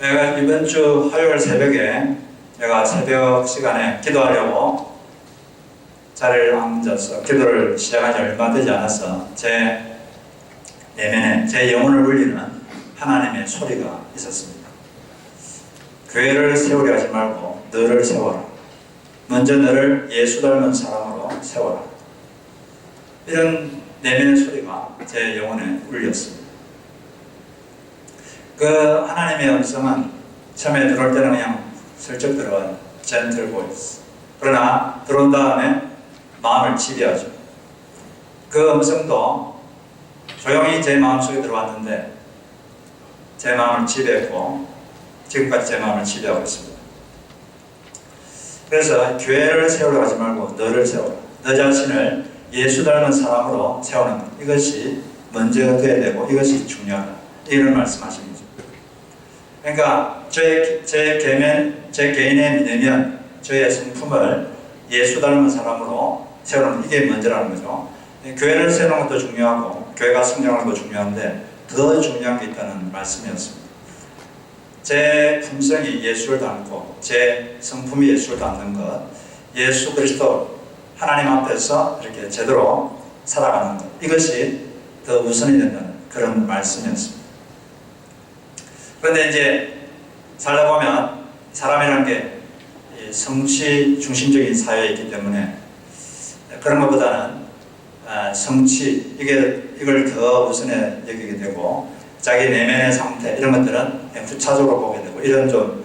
내가 이번 주 화요일 새벽에 내가 새벽 시간에 기도하려고 자리를 앉아서 기도를 시작한 지 얼마 되지 않아서 제 내면에 제 영혼을 울리는 하나님의 소리가 있었습니다. 교회를 세우려 하지 말고 너를 세워라. 먼저 너를 예수 닮은 사람으로 세워라. 이런 내면의 소리가 제 영혼에 울렸습니다. 그 하나님의 음성은 처음에 들어올 때는 그냥 슬쩍 들어와요. gentle voice. 그러나 들어온 다음에 마음을 지배하죠. 그 음성도 조용히 제 마음속에 들어왔는데 제 마음을 지배했고 지금까지 제 마음을 지배하고 있습니다. 그래서 교회를 세우려 하지 말고 너를 세워라. 너 자신을 예수 닮은 사람으로 세우는 것. 이것이 먼저 돼야 되고 이것이 중요하다. 이런 말씀하십니다. 그러니까 제 개인의 믿으면 저의 성품을 예수 닮은 사람으로 세우는 이게 먼저라는 거죠. 교회를 세우는 것도 중요하고 교회가 성장하는 것도 중요한데 더 중요한 게 있다는 말씀이었습니다. 제 품성이 예수를 닮고 제 성품이 예수를 닮는 것, 예수 그리스도 하나님 앞에서 이렇게 제대로 살아가는 것, 이것이 더 우선이 된다는 그런 말씀이었습니다. 그런데 이제 살다 보면 사람이라는 게 성취 중심적인 사회에 있기 때문에 그런 것보다는 성취 이걸 더 우선에 여기게 되고 자기 내면의 상태 이런 것들은 후차적으로 보게 되고 이런 좀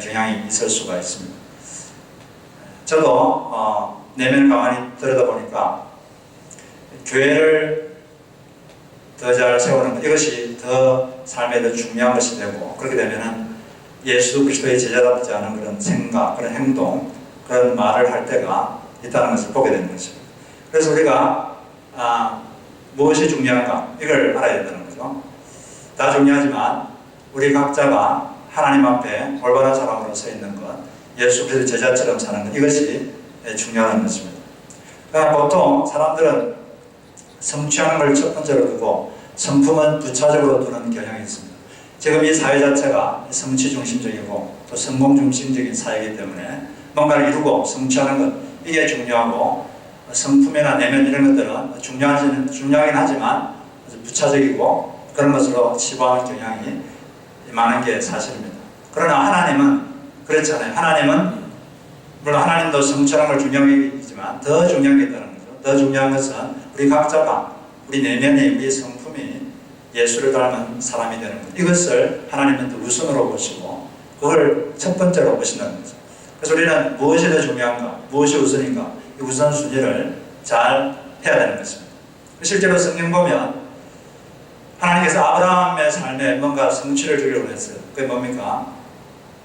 경향이 있을 수가 있습니다. 저도 내면을 가만히 들여다보니까 교회를 더 잘 세우는 것, 이것이 더 삶에 더 중요한 것이 되고 그렇게 되면은 예수 그리스도의 제자답지 않은 그런 생각, 그런 행동, 그런 말을 할 때가 있다는 것을 보게 되는 것입니다. 그래서 우리가 무엇이 중요한가 이걸 알아야 된다는 거죠. 다 중요하지만 우리 각자가 하나님 앞에 올바른 사람으로 서 있는 것, 예수 그리스도 제자처럼 사는 것, 이것이 중요한 것입니다. 그러니까 보통 사람들은 성취하는 걸 첫 번째로 두고 성품은 부차적으로 두는 경향이 있습니다. 지금 이 사회 자체가 성취 중심적이고 또 성공 중심적인 사회이기 때문에 뭔가를 이루고 성취하는 것, 이게 중요하고 성품이나 내면 이런 것들은 중요하긴 하지만 아주 부차적이고 그런 것으로 치부하는 경향이 많은 게 사실입니다. 그러나 하나님은 그렇지 않아요. 하나님은 물론 하나님도 성취하는 걸 중요한 게 있지만 더 중요한 게 있다는 거죠. 더 중요한 것은 우리 각자가 우리 내면의 우리 성품이 예수를 닮은 사람이 되는 것. 이것을 하나님은 또 우선으로 보시고 그걸 첫 번째로 보신다는 거죠. 그래서 우리는 무엇이 더 중요한가, 무엇이 우선인가, 이 우선순위를 잘 해야 되는 것입니다. 실제로 성경 보면 하나님께서 아브라함의 삶에 뭔가 성취를 주려고 했어요. 그게 뭡니까?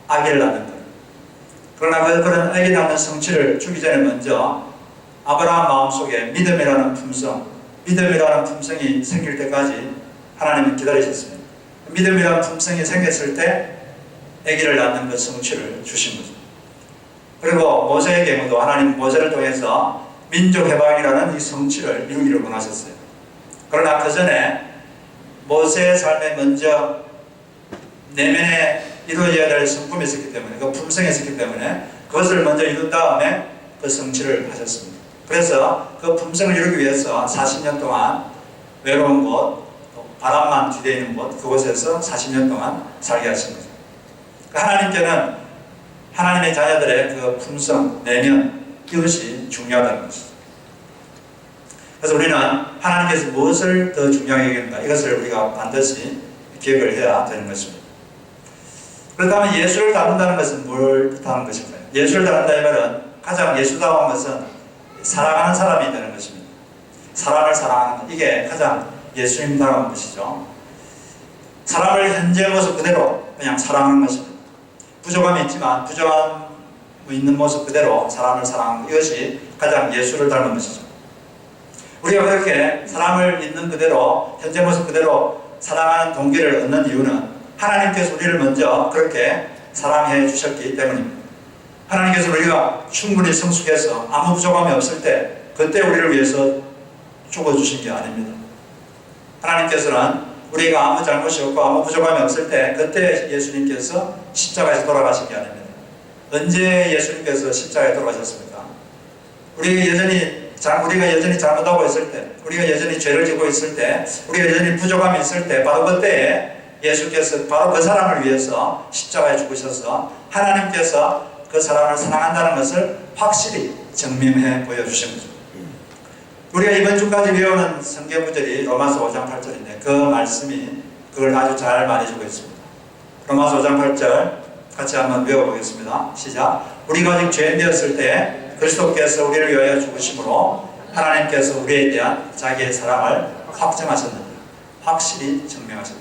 아기를 낳는 것. 그러나 그런 아기 낳는 성취를 주기 전에 먼저 아브라함 마음속에 믿음이라는 품성이 생길 때까지 하나님은 기다리셨습니다. 믿음이라는 품성이 생겼을 때 아기를 낳는 그 성취를 주신 거죠. 그리고 모세의 경우도 하나님 모세를 통해서 민족 해방이라는 이 성취를 이루기를 원하셨어요. 그러나 그 전에 모세의 삶에 먼저 내면에 이루어져야 될 성품이 있었기 때문에 그 품성이 있었기 때문에 그것을 먼저 이룬 다음에 그 성취를 하셨습니다. 그래서 그 품성을 이루기 위해서 40년 동안 외로운 곳, 바람만 뒤대어 있는 곳, 그곳에서 40년 동안 살게 하신 거죠. 하나님께는 하나님의 자녀들의 그 품성, 내면, 이것이 중요하다는 것이죠. 그래서 우리는 하나님께서 무엇을 더 중요하게 여기는가, 이것을 우리가 반드시 기억을 해야 되는 것입니다. 그렇다면 예수를 닮는다는 것은 뭘 뜻하는 것일까요? 예수를 닮는다는 말은 가장 예수다운 것은 사랑하는 사람이 되는 것입니다. 사람을 사랑하는 것, 이게 가장 예수님다운 것이죠. 사람을 현재 모습 그대로 그냥 사랑하는 것입니다. 부족함이 있지만 부족함 있는 모습 그대로 사람을 사랑하는 것, 이것이 가장 예수를 닮은 것이죠. 우리가 그렇게 사람을 있는 그대로 현재 모습 그대로 사랑하는 동기를 얻는 이유는 하나님께서 우리를 먼저 그렇게 사랑해 주셨기 때문입니다. 하나님께서 우리가 충분히 성숙해서 아무 부족함이 없을 때 그때 우리를 위해서 죽어주신 게 아닙니다. 하나님께서는 우리가 아무 잘못이 없고 아무 부족함이 없을 때 그때 예수님께서 십자가에서 돌아가신 게 아닙니다. 언제 예수님께서 십자가에 돌아가셨습니까? 우리가 여전히 잘못하고 있을 때, 우리가 여전히 죄를 지고 있을 때, 우리가 여전히 부족함이 있을 때, 바로 그때에 예수께서 바로 그 사람을 위해서 십자가에 죽으셔서 하나님께서 그 사람을 사랑한다는 것을 확실히 증명해 보여주신 거죠. 우리가 이번 주까지 배우는 성경 구절이 로마서 5장 8절인데 그 말씀이 그걸 아주 잘 말해주고 있습니다. 로마서 5장 8절 같이 한번 외워보겠습니다. 시작. 우리가 아직 죄인되었을 때 그리스도께서 우리를 위하여 죽으심으로 하나님께서 우리에 대한 자기의 사랑을 확정하셨느니라. 확실히 증명하셨다.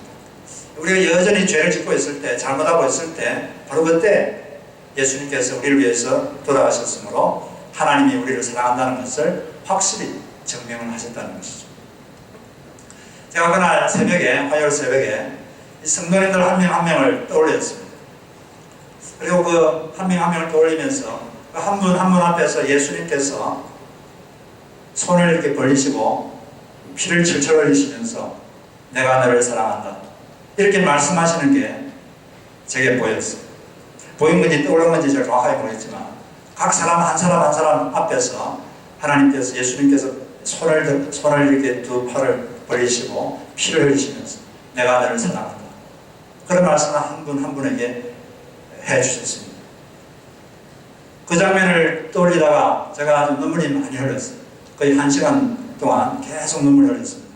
우리가 여전히 죄를 짓고 있을 때, 잘못하고 있을 때 바로 그때 예수님께서 우리를 위해서 돌아가셨으므로 하나님이 우리를 사랑한다는 것을 확실히 증명을 하셨다는 것이죠. 제가 그날 새벽에, 화요일 새벽에 이 성도님들 한 명 한 명을 떠올렸습니다. 그리고 그 한 명 한 명을 떠올리면서 그 한 분 한 분 앞에서 예수님께서 손을 이렇게 벌리시고 피를 철철 흘리시면서 내가 너를 사랑한다 이렇게 말씀하시는 게 제게 보였어요. 보인 건지 떠오른 건지 잘 정확하게 모르겠지만 각 사람 한 사람 한 사람 앞에서 하나님께서 예수님께서 손을 이렇게 두 팔을 벌리시고 피를 흘리시면서 내가 너를 사랑한다 그런 말씀을 한 분 한 분에게 해주셨습니다. 그 장면을 떠올리다가 제가 아주 눈물이 많이 흘렀어요. 거의 1시간 동안 계속 눈물을 흘렸습니다.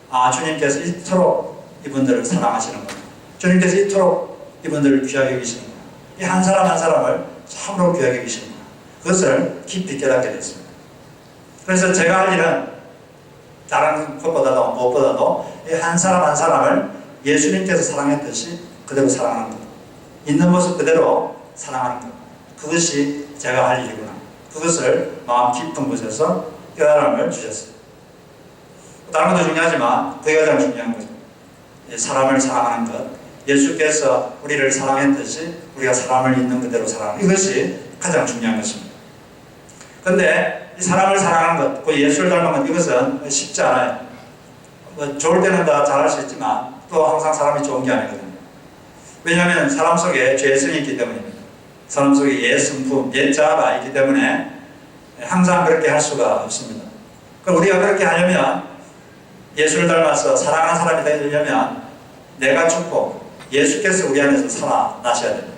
아, 주님께서 이토록 이분들을 사랑하시는구나. 주님께서 이토록 이분들을 귀하게 여기시는구나. 이 한 사람 한 사람을 참으로 귀하게 여기시는구나. 그것을 깊이 깨닫게 됐습니다. 그래서 제가 할 일은 다른 것보다도 무엇보다도 이 한 사람 한 사람을 예수님께서 사랑했듯이 그대로 사랑하는 것. 있는 모습 그대로 사랑하는 것. 그것이 제가 할 일이구나. 그것을 마음 깊은 곳에서 깨달음을 주셨어요. 다른 것도 중요하지만 그게 가장 중요한 거죠. 사람을 사랑하는 것. 예수께서 우리를 사랑했듯이 우리가 사람을 있는 그대로 사랑하는 것. 이것이 가장 중요한 것입니다. 그런데 이 사람을 사랑하는 것, 그 예수를 닮은 것, 이것은 쉽지 않아요. 뭐 좋을 때는 다 잘할 수 있지만 또 항상 사람이 좋은 게 아니거든요. 왜냐하면 사람 속에 죄성이 있기 때문입니다. 사람 속에 옛 성품, 옛 자아가 있기 때문에 항상 그렇게 할 수가 없습니다. 그럼 우리가 그렇게 하려면 예수를 닮아서 사랑하는 사람이 되려면 내가 죽고 예수께서 우리 안에서 살아나셔야 됩니다.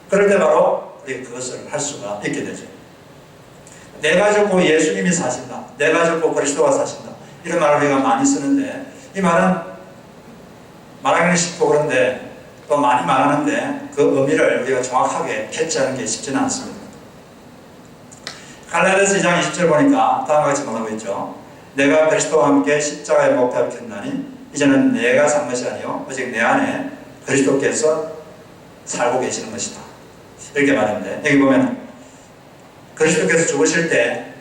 그럴 때 바로 우리가 그것을 할 수가 있게 되죠. 내가 죽고 예수님이 사신다. 내가 죽고 그리스도가 사신다. 이런 말을 우리가 많이 쓰는데 이 말은 말하기는 쉽고 그런데 또 많이 말하는데 그 의미를 우리가 정확하게 캐치하는 게 쉽지는 않습니다. 갈라디아서 2장 20절 보니까 다음과 같이 말하고 있죠. 내가 그리스도와 함께 십자가에 못 박혔나니 이제는 내가 산 것이 아니요 오직 내 안에 그리스도께서 살고 계시는 것이다. 이렇게 말하는데 여기 보면 그리스도께서 죽으실 때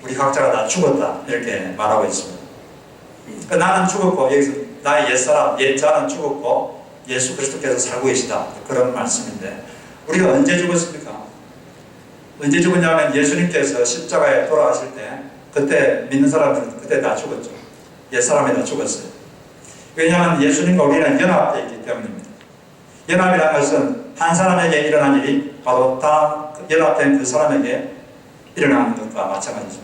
우리 각자가 다 죽었다 이렇게 말하고 있습니다. 그러니까 나는 죽었고 여기서 나의 옛사람, 옛자는 죽었고 예수 그리스도께서 살고 계시다 그런 말씀인데 우리가 언제 죽었습니까? 언제 죽었냐면 예수님께서 십자가에 돌아가실 때 그때 믿는 사람들은 그때 다 죽었죠. 옛사람이 다 죽었어요. 왜냐하면 예수님과 우리는 연합되어 있기 때문입니다. 연합이라는 것은 한 사람에게 일어난 일이 바로 다음 연합된 그 사람에게 일어나는 것과 마찬가지죠.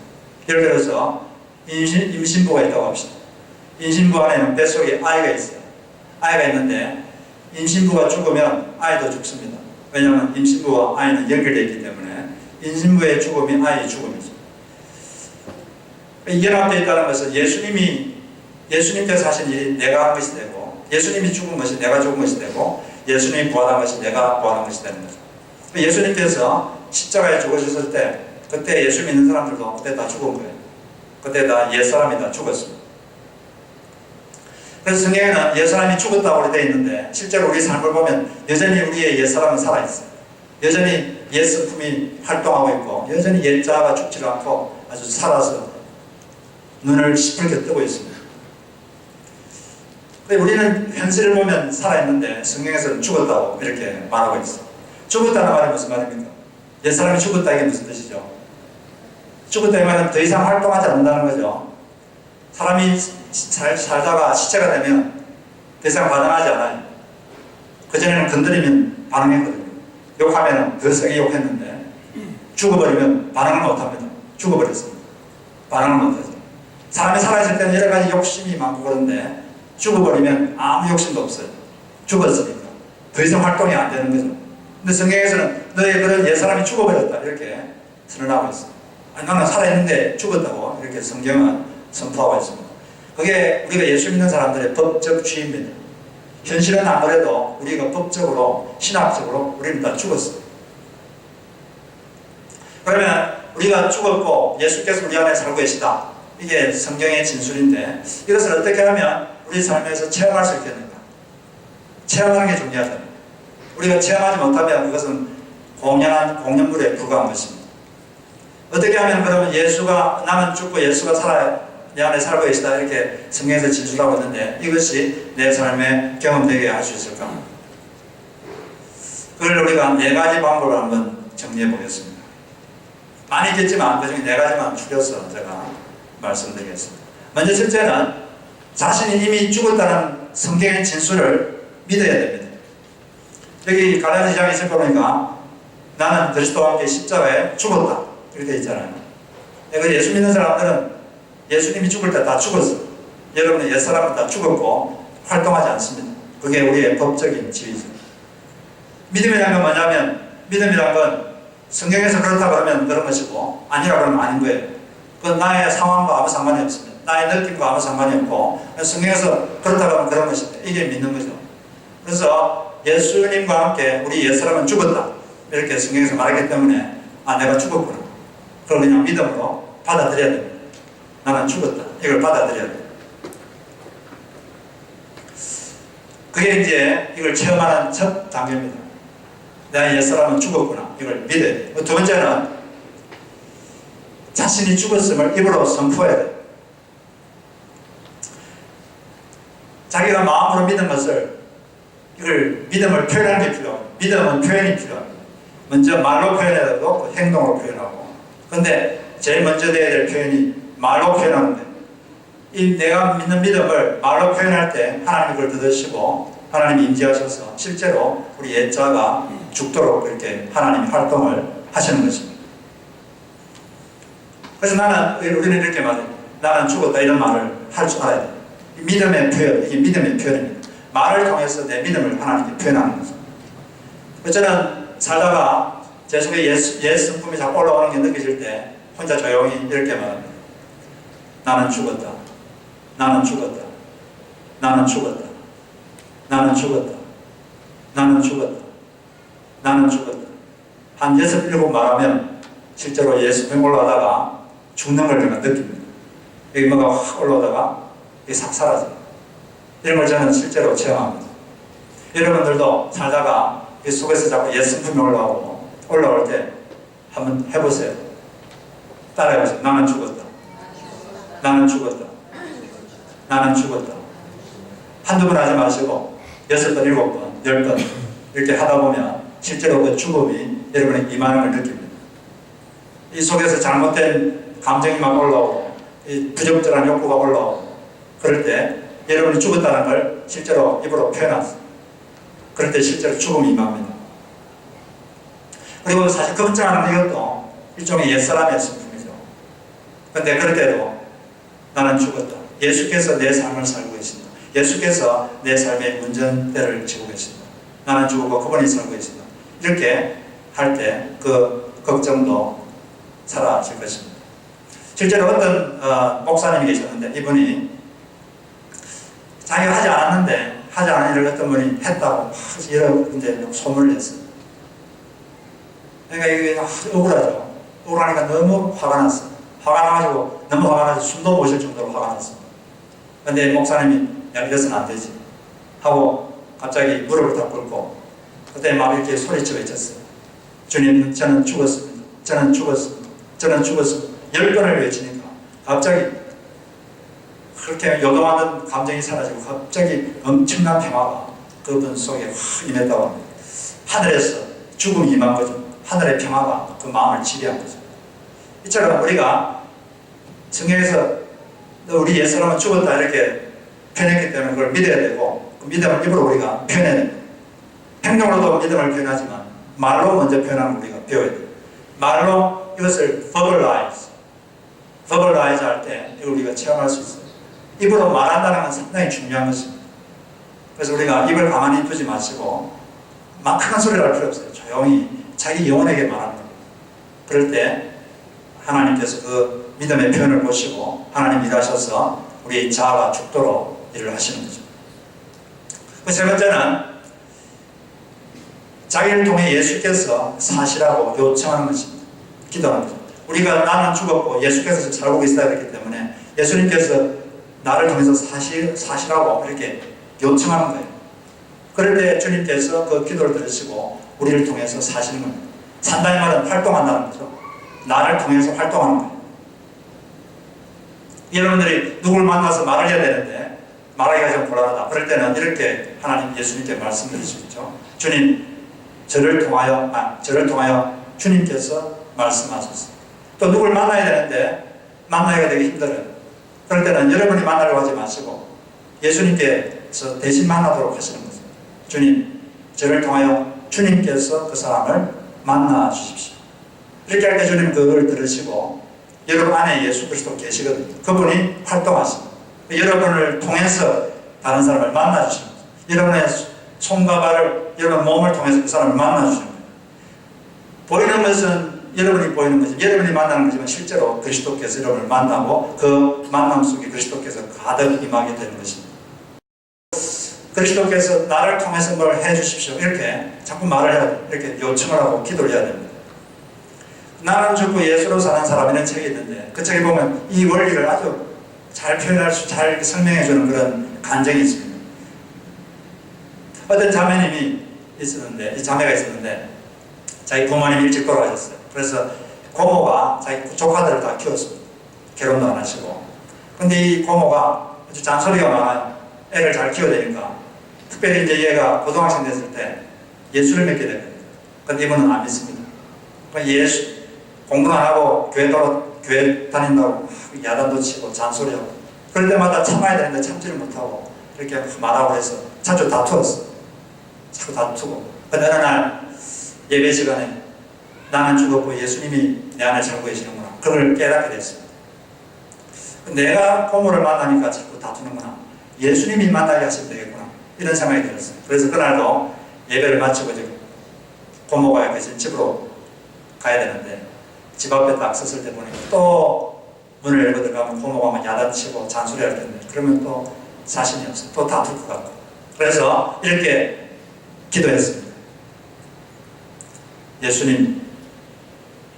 예를 들어서 임신부가 있다고 합시다. 임신부 안에는 뱃속에 아이가 있어요. 아이가 있는데 임신부가 죽으면 아이도 죽습니다. 왜냐하면 임신부와 아이는 연결되어 있기 때문에 임신부의 죽음이 아이의 죽음이죠. 연합되어 있다는 것은 예수님께서 하신 일이 내가 한 것이 되고 예수님이 죽은 것이 내가 죽은 것이 되고 예수님이 부활한 것이 내가 부활한 것이 되는 거죠. 예수님께서 십자가에 죽으셨을 때 그때 예수 믿는 사람들도 그때 다 죽은 거예요. 그때 다 옛사람이 다 죽었습니다. 그래서 성경에는 옛사람이 죽었다고 되어 있는데 실제로 우리 삶을 보면 여전히 우리의 옛사람은 살아있어요. 여전히 옛성품이 활동하고 있고 여전히 옛자아가 죽지 않고 아주 살아서 눈을 시뻘게 뜨고 있습니다. 우리는 현실을 보면 살아있는데 성경에서는 죽었다고 이렇게 말하고 있어요. 죽었다는 말이 무슨 말입니까? 옛사람이 죽었다 이게 무슨 뜻이죠? 죽었다 이 말은 더 이상 활동하지 않는다는 거죠. 사람이 살다가 시체가 되면 더 이상 반응하지 않아요. 그전에는 건드리면 반응했거든요. 욕하면 더 세게 욕했는데 죽어버리면 반응을 못합니다. 죽어버렸습니다. 반응을 못하죠. 사람이 살아있을 때는 여러 가지 욕심이 많고 그런데 죽어버리면 아무 욕심도 없어요. 죽었으니까. 더 이상 활동이 안 되는 거죠. 근데 성경에서는 너의 그런 옛사람이 죽어버렸다 이렇게 선언하고 있어요. 아니, 나는 살아있는데 죽었다고 이렇게 성경은 선포하고 있습니다. 그게 우리가 예수 믿는 사람들의 법적 주의입니다. 현실은 안 그래도 우리가 법적으로 신학적으로 우리는 다 죽었어요. 그러면 우리가 죽었고 예수께서 우리 안에 살고 계시다. 이게 성경의 진술인데 이것을 어떻게 하면 우리 삶에서 체험할 수 있겠는가? 체험하는 게 중요하다. 우리가 체험하지 못하면 그것은 공연물에 불과한 것입니다. 어떻게 하면 그러면 예수가 나는 죽고 예수가 내 안에 살고 계시다 이렇게 성경에서 진술하고 있는데 이것이 내 삶에 경험되게 할 수 있을까? 그걸 우리가 4가지 방법을 한번 정리해 보겠습니다. 많이 있겠지만 그 중에 4가지만 추려서 제가 말씀드리겠습니다. 먼저 첫째는 자신이 이미 죽었다는 성경의 진술을 믿어야 됩니다. 여기 갈라디아서에 있을 거니까 나는 그리스도와 함께 십자가에 죽었다 이렇게 되어 있잖아요. 예수 믿는 사람들은 예수님이 죽을 때 다 죽었어요. 여러분의 옛사람은 다 죽었고 활동하지 않습니다. 그게 우리의 법적인 지위죠. 믿음이라는 건 뭐냐면 믿음이라는 건 성경에서 그렇다 그러면 그런 것이고 아니라 그러면 아닌 거예요. 그건 나의 상황과 아무 상관이 없습니다. 나의 느낌과 아무 상관이 없고 성경에서 그렇다 그러면 그런 것입니다. 이게 믿는 거죠. 그래서 예수님과 함께 우리 옛사람은 죽었다 이렇게 성경에서 말했기 때문에 내가 죽었구나. 그걸 그냥 믿음으로 받아들여야 됩니다. 나는 죽었다. 이걸 받아들여야 돼. 그게 이제 이걸 체험하는 첫 단계입니다. 내 옛사람은 죽었구나. 이걸 믿어야 돼. 두 번째는 자신이 죽었음을 입으로 선포해야 돼. 자기가 마음으로 믿은 것을 이걸 믿음을 표현하는 게 필요합니다. 믿음은 표현이 필요합니다. 먼저 말로 표현해야 되고 행동으로 표현하고. 그런데 제일 먼저 돼야 될 표현이 말로 표현하는데 이 내가 믿는 믿음을 말로 표현할 때 하나님이 그걸 들으시고 하나님이 임재하셔서 실제로 우리 옛자가 죽도록 그렇게 하나님이 활동을 하시는 것입니다. 그래서 우리는 이렇게 말해요. 나는 죽었다 이런 말을 할 줄 알아야 돼요. 믿음의 표현, 이게 믿음의 표현입니다. 말을 통해서 내 믿음을 하나님께 표현하는 거죠. 저는 살다가 제 속에 옛 성품이 자꾸 올라오는 게 느껴질 때 혼자 조용히 이렇게 말합니다. 나는 죽었다. 나는 죽었다. 나는 죽었다. 나는 죽었다. 나는 죽었다. 나는 죽었다. 한 6, 7 말하면 실제로 예수님 올라가다가 죽는 걸 제가 느낍니다. 여기 뭐가 확 올라오다가 이게 싹 사라져요. 이런 걸 저는 실제로 체험합니다. 여러분들도 살다가 이 속에서 자꾸 옛 성품이 올라올 때 한번 해보세요. 따라해보세요. 나는 죽었다. 나는 죽었다. 나는 죽었다. 한두 번 하지 마시고 6번, 7번, 10번 이렇게 하다 보면 실제로 그 죽음이 여러분의 임하는 걸 느낍니다. 이 속에서 잘못된 감정이 막 올라오고 이 부적절한 욕구가 올라오고 그럴 때 여러분이 죽었다는 걸 실제로 입으로 표현하세요. 그럴 때 실제로 죽음이 임합니다. 그리고 사실 걱정하는 이것도 일종의 옛사람의 성품이죠. 그런데 그럴 때도 나는 죽었다. 예수께서 내 삶을 살고 계신다. 예수께서 내 삶의 운전대를 쥐고 계신다. 나는 죽었고 그분이 살고 계신다. 이렇게 할 때 그 걱정도 사라질 것입니다. 실제로 어떤 목사님이 계셨는데 이분이 자기가 하지 않았는데 하지 않은 일을 어떤 분이 했다고 여러 군데 소문을 냈어요. 그러니까 이게 억울하죠. 억울하니까 너무 화가 났어요. 화가 나가지고 너무 화가 나서 숨도 못 쉴 정도로 화가 났어요. 그런데 목사님이 야 이래서는 안 되지 하고 갑자기 무릎을 딱 꿇고 그때 막 이렇게 소리쳐 외쳤어요. 주님 저는 죽었습니다. 저는 죽었습니다. 저는 죽었습니다. 10번을 외치니까 갑자기 그렇게 요동하는 감정이 사라지고 갑자기 엄청난 평화가 그분 속에 확 임했다고 합니다. 하늘에서 죽음이 임한 거죠. 하늘의 평화가 그 마음을 지배한 거죠. 이처럼 우리가 성경에서 우리 옛사람은 죽었다 이렇게 표현했기 때문에 그걸 믿어야 되고 그 믿음을 입으로 우리가 표현해야 됩니다. 행동으로도 믿음을 표현하지만 말로 먼저 표현하는 우리가 배워야 돼요. 말로 이것을 verbalize 할 때 우리가 체험할 수 있어요. 입으로 말한다는 건 상당히 중요한 것입니다. 그래서 우리가 입을 가만히 두지 마시고 막 큰 소리를 할 필요 없어요. 조용히 자기 영혼에게 말하는 겁니다. 그럴 때 하나님께서 그 믿음의 표현을 보시고 하나님 일하셔서 우리의 자아가 죽도록 일을 하시는 거죠. 그 세 번째는 자기를 통해 예수께서 사시라고 요청하는 것입니다. 기도하는 거죠. 우리가 나는 죽었고 예수께서 지금 살고 있어야 되기 때문에 예수님께서 나를 통해서 사시라고 이렇게 요청하는 거예요. 그럴 때 주님께서 그 기도를 들으시고 우리를 통해서 사시는 겁니다. 산다는 말은 활동한다는 거죠. 나를 통해서 활동하는 거예요. 여러분들이 누굴 만나서 말을 해야 되는데 말하기가 좀 곤란하다. 그럴 때는 이렇게 하나님 예수님께 말씀드릴 수 있죠. 주님, 저를 통하여 주님께서 말씀하셨어요. 또 누굴 만나야 되는데 만나기가 되게 힘들어요. 그럴 때는 여러분이 만나려고 하지 마시고 예수님께서 대신 만나도록 하시는 거죠. 주님, 저를 통하여 주님께서 그 사람을 만나 주십시오. 이렇게 할 때 주님 그걸 들으시고 여러분 안에 예수 그리스도 계시거든요. 그분이 활동하십니다. 여러분을 통해서 다른 사람을 만나 주십니다. 여러분의 손과 발을, 여러분 몸을 통해서 그 사람을 만나 주시는 거예요. 보이는 것은 여러분이 보이는 거지, 여러분이 만나는 거지만 실제로 그리스도께서 여러분을 만나고 그 만남 속에 그리스도께서 가득 임하게 되는 것입니다. 그리스도께서 나를 통해서 뭘 해주십시오. 이렇게 자꾸 말을 해야 돼요. 이렇게 요청을 하고 기도를 해야 됩니다. 나는 죽고 예수로 사는 사람이라는 책이 있는데 그 책에 보면 이 원리를 아주 잘 표현할 수, 잘 설명해주는 그런 간증이 있습니다. 어떤 자매님이 있었는데, 이 자매가 있었는데 자기 부모님이 일찍 돌아가셨어요. 그래서 고모가 자기 조카들을 다 키웠습니다. 결혼도 안 하시고. 근데 이 고모가 아주 잔소리가 많아요. 애를 잘 키워야 되니까. 특별히 이제 얘가 고등학생 됐을 때 예수를 믿게 됩니다. 근데 이분은 안 믿습니다. 공부는 안 하고 교회 다닌다고 야단도 치고 잔소리하고 그럴 때마다 참아야 되는데 참지를 못하고 이렇게 말하고 해서 자주 다투었어. 자꾸 다투고. 근데 어느 날 예배 시간에 나는 죽었고 예수님이 내 안에 살고 계시는구나. 그걸 깨닫게 됐습니다. 내가 고모를 만나니까 자꾸 다투는구나. 예수님이 만나게 하시면 되겠구나. 이런 생각이 들었어요. 그래서 그날도 예배를 마치고 지금 고모가 계신 집으로 가야 되는데 집 앞에 딱 섰을 때 보니까 또 문을 열고 들어가면 고모가 막 야단치고 잔소리할 텐데 그러면 또 자신이 없어요. 또 다툴 것 같고. 그래서 이렇게 기도했습니다.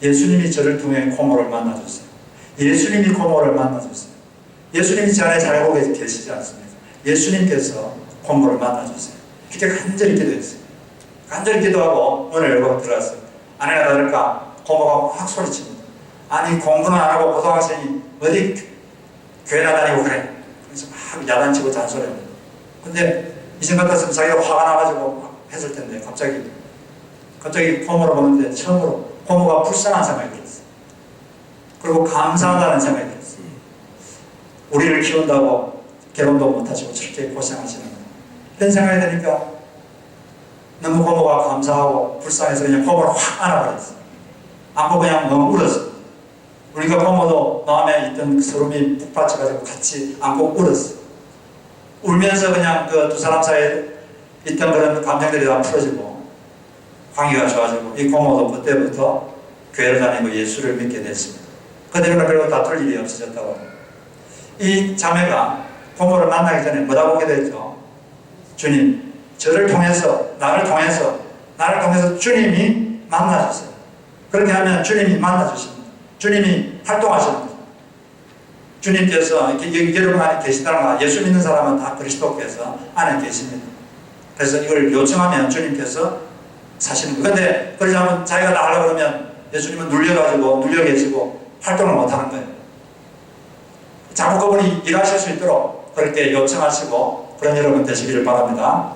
예수님이 저를 통해 고모를 만나줬어요. 예수님이 고모를 만나줬어요. 예수님이 제 안에 살고 계시지 않습니까? 예수님께서 고모를 만나줬어요. 그렇게 간절히 기도했어요. 간절히 기도하고 문을 열고 들어갔어요. 아내가 다를까 고모가 확 소리칩니다. 아니 공부는 안 하고 고등학생이 어디 교회나 다니고 그래. 그래서 막 야단치고 잔소리합니다. 근데 이전 같았으면 자기가 화가 나가지고 막 했을 텐데 갑자기 고모를 보는데 처음으로 고모가 불쌍한 생각이 들었어요. 그리고 감사하다는 생각이 들었어요. 우리를 키운다고 결혼도 못하시고 저렇게 고생하시는 거예요. 이런 생각이 드니까 너무 고모가 감사하고 불쌍해서 그냥 고모를 확 안아버렸어요. 안고 그냥 너무 울었어요. 우리가 고모도 마음에 있던 그 서름이 북받쳐가지고 같이 안고 울었어요. 울면서 그냥 그 두 사람 사이에 있던 그런 감정들이 다 풀어지고 관계가 좋아지고 이 고모도 그때부터 교회를 다니고 예수를 믿게 됐습니다. 그들은 별로 다툴 일이 없어졌다고 합니다. 이 자매가 고모를 만나기 전에 뭐라고 기도했죠? 주님, 저를 통해서 나를 통해서 주님이 만나주세요. 그렇게 하면 주님이 만나주십니다. 주님이 활동하시는 거죠. 주님께서 여러분 안에 계시다는 거, 예수 믿는 사람은 다 그리스도께서 안에 계십니다. 그래서 이걸 요청하면 주님께서 사시는 거예요. 그런데 그러지 않으면 자기가 다 하려고 그러면 예수님은 눌려 계시고 활동을 못 하는 거예요. 자꾸 그분이 일하실 수 있도록 그렇게 요청하시고 그런 여러분 되시기를 바랍니다.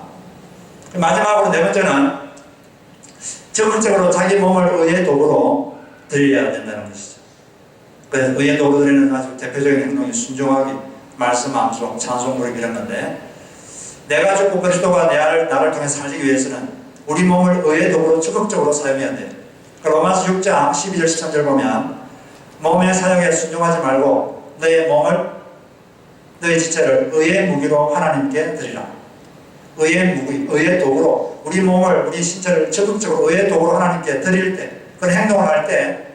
마지막으로 네 번째는 적극적으로 자기 몸을 의의 도구로 드려야 된다는 것이죠. 그래서 의의 도구 드리는 아주 대표적인 행동이 순종하기, 말씀 암송, 찬송 부르기 이런 건데 내가 죽고 그리스도가 나를 통해 살기 위해서는 우리 몸을 의의 도구로 적극적으로 사용해야 돼. 로마서 6장 12절 13절 보면 몸의 사용에 순종하지 말고 너의 지체를 의의 무기로 하나님께 드리라. 의의 무기, 의의 도구로 우리 몸을, 우리 신체를 적극적으로 의의 도구로 하나님께 드릴 때, 그런 행동을 할 때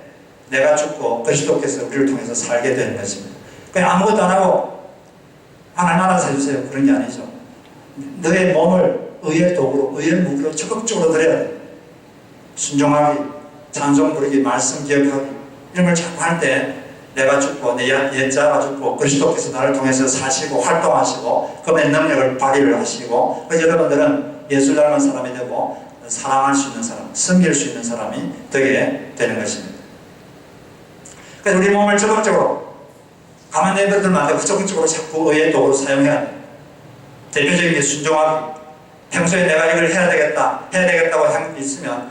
내가 죽고 그리스도께서 우리를 통해서 살게 되는 것입니다. 그냥 아무것도 안 하고 하나님 알아서 해주세요, 그런 게 아니죠. 너의 몸을 의의 도구로, 의의 무기로 적극적으로 드려야 돼. 순종하기, 찬송 부르기, 말씀 기억하기, 이런 걸 자꾸 할 때 내가 죽고 내 옛자가 죽고 그리스도께서 나를 통해서 사시고 활동하시고 그분의 능력을 발휘를 하시고, 그래서 여러분들은 예수 닮은 사람이 되고 사랑할 수 있는 사람, 섬길 수 있는 사람이 되게 되는 것입니다. 그래서 우리 몸을 적극적으로 가만히 내버려두면 안 되고 적극적으로 자꾸 의의 도구로 사용해야 돼. 대표적인 게 순종하기. 평소에 내가 이걸 해야 되겠다고 있으면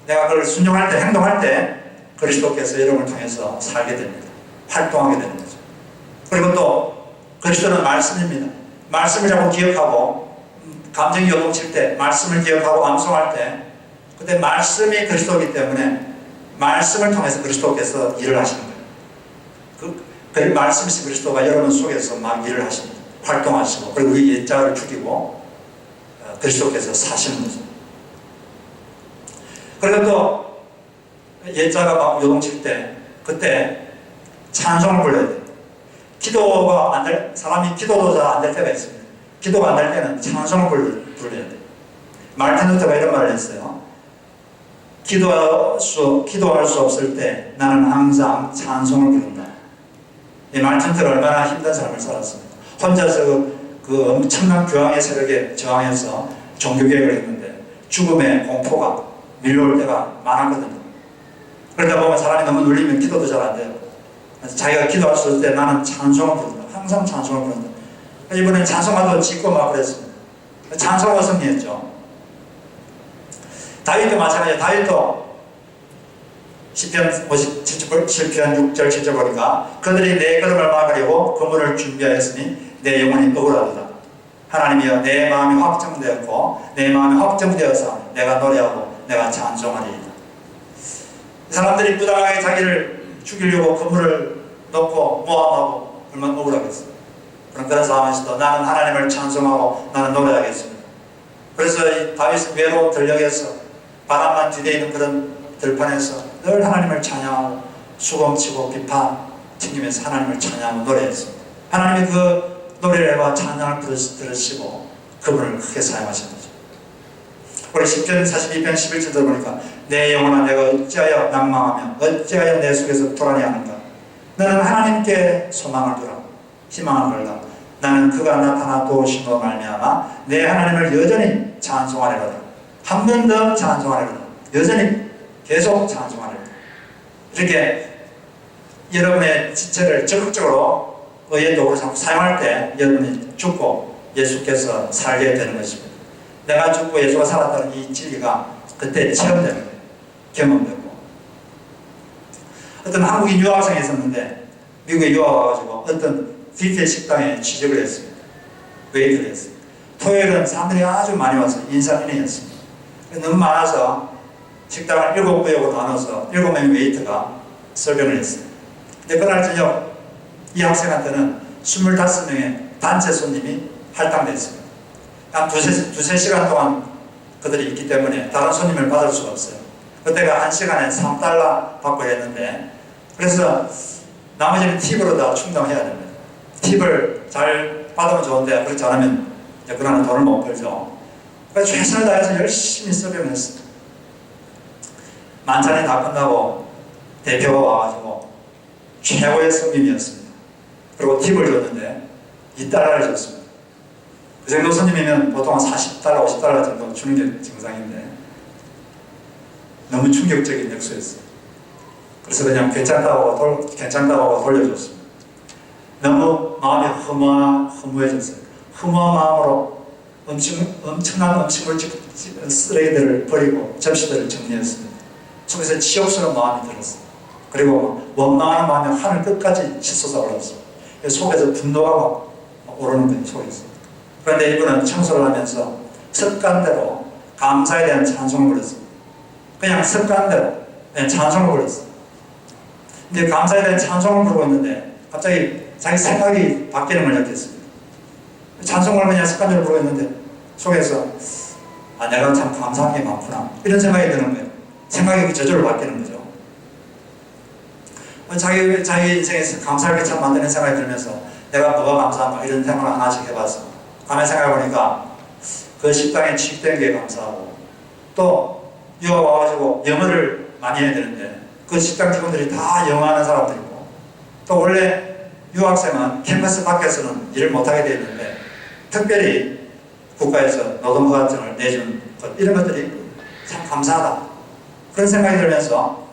내가 그걸 순종할 때, 행동할 때 그리스도께서 여러분을 통해서 살게 됩니다. 활동하게 되는 거죠. 그리고 또 그리스도는 말씀입니다. 말씀을 자꾸 기억하고 감정이 요동칠 때 말씀을 기억하고 암송할 때 그때 말씀이 그리스도이기 때문에 말씀을 통해서 그리스도께서 일을 하시는 거예요. 그 말씀이 그리스도가 여러분 속에서 막 일을 하십니다. 활동하시고, 그리고 우리 옛자를 죽이고 그리스도께서 사시는 거죠. 그리고 또 옛자가 막 요동칠 때 그때 찬송을 불러야 돼요. 사람이 기도도 잘 안 될 때가 있습니다. 기도가 안 될 때는 찬송을 불러야 돼요. 마르틴 루터가 이런 말을 했어요. 기도할 수 없을 때 나는 항상 찬송을 부른다. 이 마르틴 루터가 얼마나 힘든 삶을 살았습니다. 혼자서 그 엄청난 교황의 세력에 저항해서 종교개혁을 했는데 죽음의 공포가 밀려올 때가 많았거든요. 그러다 보면 사람이 너무 눌리면 기도도 잘 안 돼요. 그래서 자기가 기도할 수 없을 때 나는 찬송을 부른다. 항상 찬송을 부른다. 이번엔 찬송하도 짓고 막 그랬습니다. 찬송으로 승리했죠. 다윗도 마찬가지예요. 다윗도 시편 57편 6절 7절 보니까 그들이 내 걸음을 막으려고 그물을 준비하였으니 내 영혼이 억울하도다. 하나님이여, 내 마음이 확정되었고 내 마음이 확정되어서 내가 노래하고 내가 찬송하리이다. 사람들이 부당하게 자기를 죽이려고 그물을 놓고 모함하고 얼마나 억울하겠어요. 그런 상황에서도 나는 하나님을 찬송하고 나는 노래하겠습니다. 그래서 이 다윗은 외로운 들녘에서 바람만 뒤대이는 그런 들판에서 늘 하나님을 찬양하고 수금치고 비파 튕기면서 하나님을 찬양하고 노래했습니다. 하나님이 그 노래와 찬양을 들으시고 그분을 크게 사용하신 거죠. 우리 시편 42편 11절도 보니까 내 영혼아, 내가 어찌하여 낭망하며 어찌하여 내 속에서 불안해하는가. 너는 하나님께 소망을 두라, 희망을 걸라. 나는 그가 나타나 도우심으로 말미암아 내 하나님을 여전히 찬송하리로다. 한 번 더 찬송하리로다. 여전히 계속 찬송하리로다. 이렇게 여러분의 지체를 적극적으로 의의 도구를 자꾸 사용할 때 여러분이 죽고 예수께서 살게 되는 것입니다. 내가 죽고 예수가 살았다는 이 진리가 그때 체험되는 거예요. 경험되고. 어떤 한국인 유학생이 있었는데 미국에 유학 와가지고 어떤 뷔페 식당에 취직을 했습니다. 웨이트를 했습니다. 토요일은 사람들이 아주 많이 와서 인사인회였습니다. 너무 많아서 식당을 7구역으로 나눠서 7명의 웨이트가 설명을 했어요. 근데 그날 저녁 이 학생한테는 25명의 단체 손님이 할당됐습니다. 한 두세 시간 동안 그들이 있기 때문에 다른 손님을 받을 수가 없어요. 그때가 1시간에 $3 받고 했는데, 그래서 나머지는 팁으로 다 충당해야 됩니다. 팁을 잘 받으면 좋은데 그렇지 않으면 그러나 돈을 못 벌죠. 그래서 최선을 다해서 열심히 서빙을 했습니다. 만찬이 다 끝나고 대표가 와가지고 최고의 손님이었습니다. 그리고 팁을 줬는데 $2를 줬습니다. 그 정도 손님이면 보통 한 $40, $50 정도 주는 게 정상인데 너무 충격적인 액수였어요. 그래서 그냥 괜찮다고 하고 돌려줬습니다. 너무 마음이 허무해졌어요. 허무한 마음으로 엄청난 음식물 쓰레기들을 버리고 접시들을 정리했습니다. 속에서 치욕스러운 마음이 들었어요. 그리고 원망하는 마음이 하늘 끝까지 치솟아 올랐어요. 속에서 분노가 막 오르는 거예요. 속에서. 그런데 이분은 청소를 하면서 습관대로 감사에 대한 찬송을 불렀습니다. 그냥 습관대로 그냥 찬송을 불렀어요. 근데 감사에 대한 찬송을 부르고 있는데 갑자기 자기 생각이 바뀌는 걸 느꼈습니다. 찬송을 그냥 습관대로 부르고 있는데 속에서 내가 참 감사한 게 많구나 이런 생각이 드는 거예요. 생각이 저절로 바뀌는 거죠. 자기 인생에서 감사할 게 참 많다는 생각이 들면서 내가 뭐가 감사한가 이런 생각을 하나씩 해봤어. 가만히 생각해보니까 그 식당에 취직된 게 감사하고 또 유학 와가지고 영어를 많이 해야 되는데 그 식당 직원들이 다 영어 하는 사람들이고 또 원래 유학생은 캠퍼스 밖에서는 일을 못하게 되어 있는데 특별히 국가에서 노동허가증을 내준 것 이런 것들이 참 감사하다 그런 생각이 들면서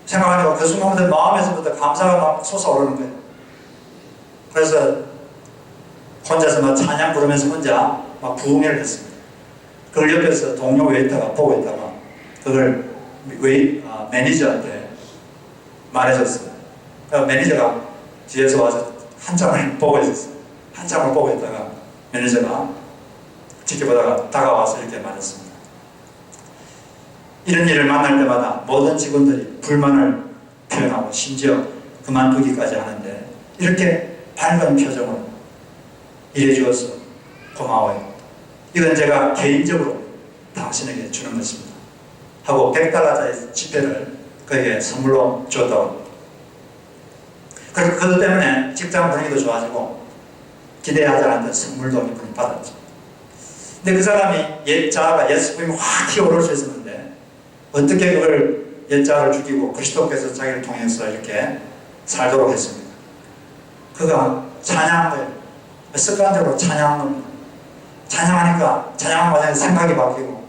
생각하니까 그 순간부터 마음에서부터 감사가 막 솟아오르는 거예요. 그래서 혼자서 막 찬양 부르면서 혼자 막 부흥회를 했습니다. 그걸 옆에서 동료 웨이터가 보고 있다가 그걸 매니저한테 말해줬어요. 그래서 매니저가 뒤에서 와서 한참을 보고 있었어요. 한참을 보고 있다가 매니저가 지켜보다가 다가와서 이렇게 말했습니다. 이런 일을 만날 때마다 모든 직원들이 불만을 표현하고 심지어 그만두기까지 하는데 이렇게 밝은 표정으로 일해주어서 고마워요. 이건 제가 개인적으로 당신에게 주는 것입니다. 하고 $100짜리 지폐를 그에게 선물로 줬다고. 그것 때문에 직장 분위기도 좋아지고 기대하지 않았던 선물도 이분이 받았죠. 근데 그 사람이 옛자아가 예수님이 확 튀어오를 수 있었는데 어떻게 그걸 옛자아를 죽이고 그리스도께서 자기를 통해서 이렇게 살도록 했습니다. 그가 찬양한 거예요. 습관적으로 찬양한 겁니다. 찬양하니까 찬양한 과정에 생각이 바뀌고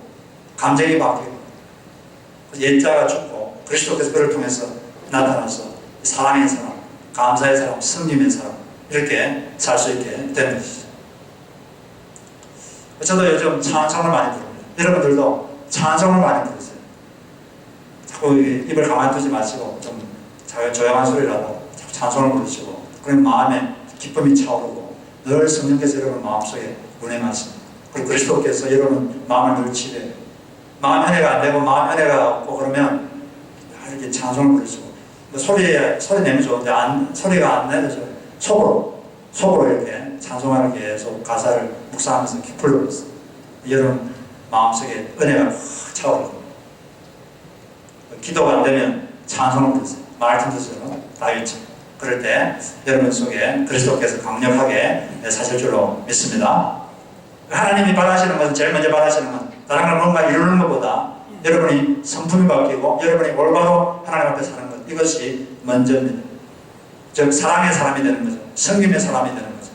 감정이 바뀌고 옛자가 죽고 그리스도께서 그를 통해서 나타나서 사랑의 사람, 감사의 사람, 섬김의 사람 이렇게 살 수 있게 되는 것이죠. 저도 요즘 찬송을 많이 부릅니다. 여러분들도 찬송을 많이 부르세요. 자꾸 입을 가만두지 마시고 좀 조용한 소리라도 찬송을 부르시고 그러면 마음에 기쁨이 차오르고 늘 성령께서 여러분 마음속에 운행하십니다. 그리고 그리스도께서 여러분 마음을 늘 치료해요. 마음 현애가 안 되고 마음 현애가 없고 그러면 이렇게 찬송을 부르시고 소리 내면 좋은데 소리가 안 내도 속으로 이렇게 찬송하는 계속 가사를 묵상하면서 불러보세요. 여러분 마음속에 은혜가 확 차오르고 기도가 안 되면 찬송을 부르세요. 마르틴 루터처럼 다윗처럼. 그럴 때 여러분 속에 그리스도께서 강력하게 사실 줄로 믿습니다. 하나님이 바라시는 것은 제일 먼저 바라시는 건 다른 걸 뭔가 이루는 것보다 여러분이 성품이 바뀌고 여러분이 올바로 하나님 앞에 사는 것 이것이 먼저입니다. 즉 사랑의 사람이 되는 거죠. 성김의 사람이 되는 거죠.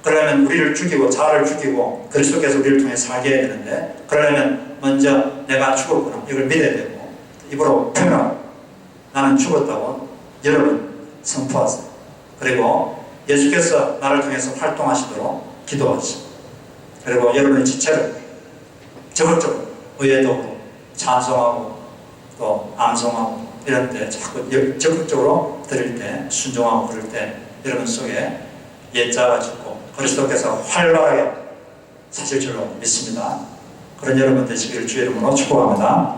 그러려면 우리를 죽이고 자아를 죽이고 그리스도께서 우리를 통해 살게 해야 되는데 그러려면 먼저 내가 죽었구나 이걸 믿어야 되고 입으로 표현하고 나는 죽었다고 여러분 선포하세요. 그리고 예수께서 나를 통해서 활동하시도록 기도하시고 그리고 여러분의 지체를 적극적으로 의회도 찬송하고 또 암송하고 이럴 때 자꾸 적극적으로 드릴 때 순종하고 그럴 때 여러분 속에 옛자가 죽고 그리스도께서 활발하게 사실 줄로 믿습니다. 그런 여러분 되시기를 주의 이름으로 축복합니다.